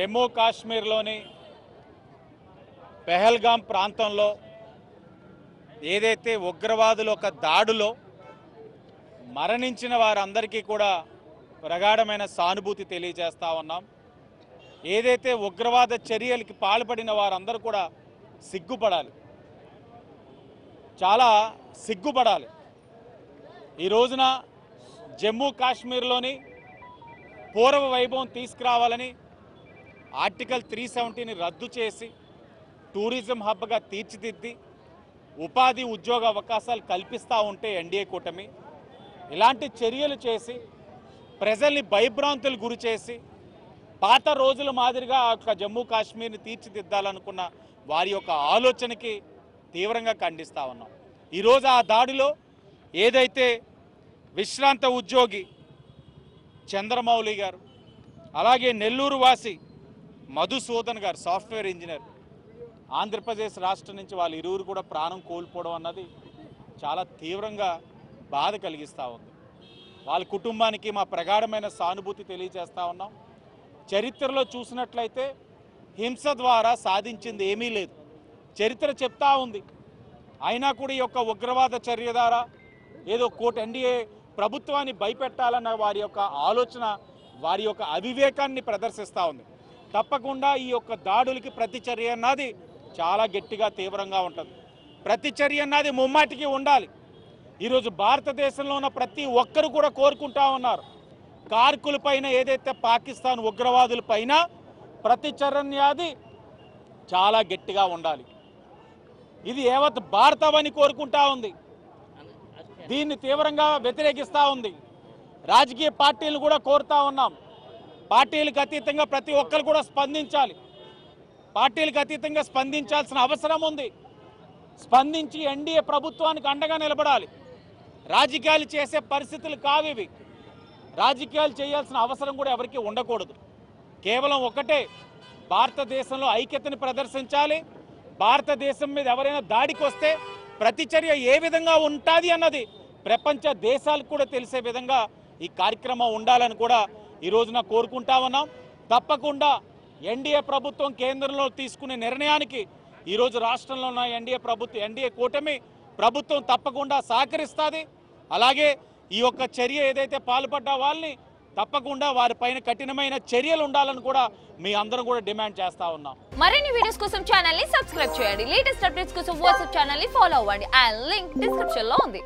జమ్మూ కాశ్మీర్లోని పెహల్గాం ప్రాంతంలో ఏదైతే ఉగ్రవాదుల ఒక దాడిలో మరణించిన వారందరికీ కూడా ప్రగాఢమైన సానుభూతి తెలియజేస్తా ఉన్నాం. ఏదైతే ఉగ్రవాద చర్యలకి పాల్పడిన వారందరూ కూడా సిగ్గుపడాలి, చాలా సిగ్గుపడాలి. ఈ రోజున జమ్మూ కాశ్మీర్లోని పూర్వ వైభవం తీసుకురావాలని ఆర్టికల్ 370ని రద్దు చేసి టూరిజం హబ్గా తీర్చిదిద్ది ఉపాధి ఉద్యోగ అవకాశాలు కల్పిస్తూ ఉంటే ఎన్డీఏ కూటమి ఇలాంటి చర్యలు చేసి ప్రజల్ని భయభ్రాంతులు గురి చేసి పాత రోజుల మాదిరిగా జమ్మూ కాశ్మీర్ని తీర్చిదిద్దాలనుకున్న వారి యొక్క ఆలోచనకి తీవ్రంగా ఖండిస్తూ ఉన్నాం. ఈరోజు ఆ దాడిలో ఏదైతే విశ్రాంత ఉద్యోగి చంద్రమౌళి గారు, అలాగే నెల్లూరు వాసి మధుసూదన్ గారు సాఫ్ట్వేర్ ఇంజనీర్, ఆంధ్రప్రదేశ్ రాష్ట్రం నుంచి వాళ్ళు ఇరువురు కూడా ప్రాణం కోల్పోవడం అన్నది చాలా తీవ్రంగా బాధ కలిగిస్తూ ఉంది. వాళ్ళ కుటుంబానికి మా ప్రగాఢమైన సానుభూతి తెలియజేస్తూ ఉన్నాం. చరిత్రలో చూసినట్లయితే హింస ద్వారా సాధించింది ఏమీ లేదు, చరిత్ర చెప్తా ఉంది. అయినా కూడా ఈ యొక్క ఉగ్రవాద చర్య ద్వారా ఏదో ఎన్డీఏ ప్రభుత్వాన్ని భయపెట్టాలన్న వారి యొక్క ఆలోచన, వారి యొక్క అవివేకాన్ని ప్రదర్శిస్తూ ఉంది. తప్పకుండా ఈ యొక్క దాడులకి ప్రతిచర్య అన్నది చాలా గట్టిగా తీవ్రంగా ఉంటుంది. ప్రతిచర్య అన్నది ముమ్మాటికి ఉండాలి. ఈరోజు భారతదేశంలో ఉన్న ప్రతి ఒక్కరు కూడా కోరుకుంటా ఉన్నారు, కార్కుల పైన ఏదైతే పాకిస్తాన్ ఉగ్రవాదుల పైన ప్రతిచర్య అన్నది చాలా గట్టిగా ఉండాలి. ఇది యావత్ భారతమని కోరుకుంటా ఉంది, దీన్ని తీవ్రంగా వ్యతిరేకిస్తూ ఉంది. రాజకీయ పార్టీలు కూడా కోరుతా ఉన్నాం, పార్టీలకు అతీతంగా ప్రతి ఒక్కరు కూడా స్పందించాలి. పార్టీలకు అతీతంగా స్పందించాల్సిన అవసరం ఉంది. స్పందించి ఎన్డీఏ ప్రభుత్వానికి అండగా నిలబడాలి. రాజకీయాలు చేసే పరిస్థితులు కావివి. రాజకీయాలు చేయాల్సిన అవసరం కూడా ఎవరికి ఉండకూడదు. కేవలం ఒకటే, భారతదేశంలో ఐక్యతని ప్రదర్శించాలి. భారతదేశం మీద ఎవరైనా దాడికి వస్తే ప్రతిచర్య ఏ విధంగా ఉంటుంది అన్నది ప్రపంచ దేశాలకు కూడా తెలిసే విధంగా ఈ కార్యక్రమం ఉండాలని కూడా ఈ రోజున కోరుకుంటా ఉన్నాం. తప్పకుండా ఎన్డీఏ ప్రభుత్వం కేంద్రంలో తీసుకునే నిర్ణయానికి ఈరోజు రాష్ట్రంలో ఉన్న ఎన్డీఏ కూటమి ప్రభుత్వం తప్పకుండా సహకరిస్తుంది. అలాగే ఈ యొక్క చర్య ఏదైతే పాల్పడ్డ వాళ్ళని తప్పకుండా వారిపైన కఠినమైన చర్యలు ఉండాలని కూడా మీ అందరం కూడా డిమాండ్ చేస్తా ఉన్నాం. మరిన్ని వీడియోస్ కోసం ఛానల్ ని సబ్స్క్రైబ్ చేయండి. లేటెస్ట్ అప్డేట్స్ కోసం వాట్సాప్ ఛానల్ ని ఫాలో అవ్వండి. ఆ లింక్ డిస్క్రిప్షన్ లో ఉంది.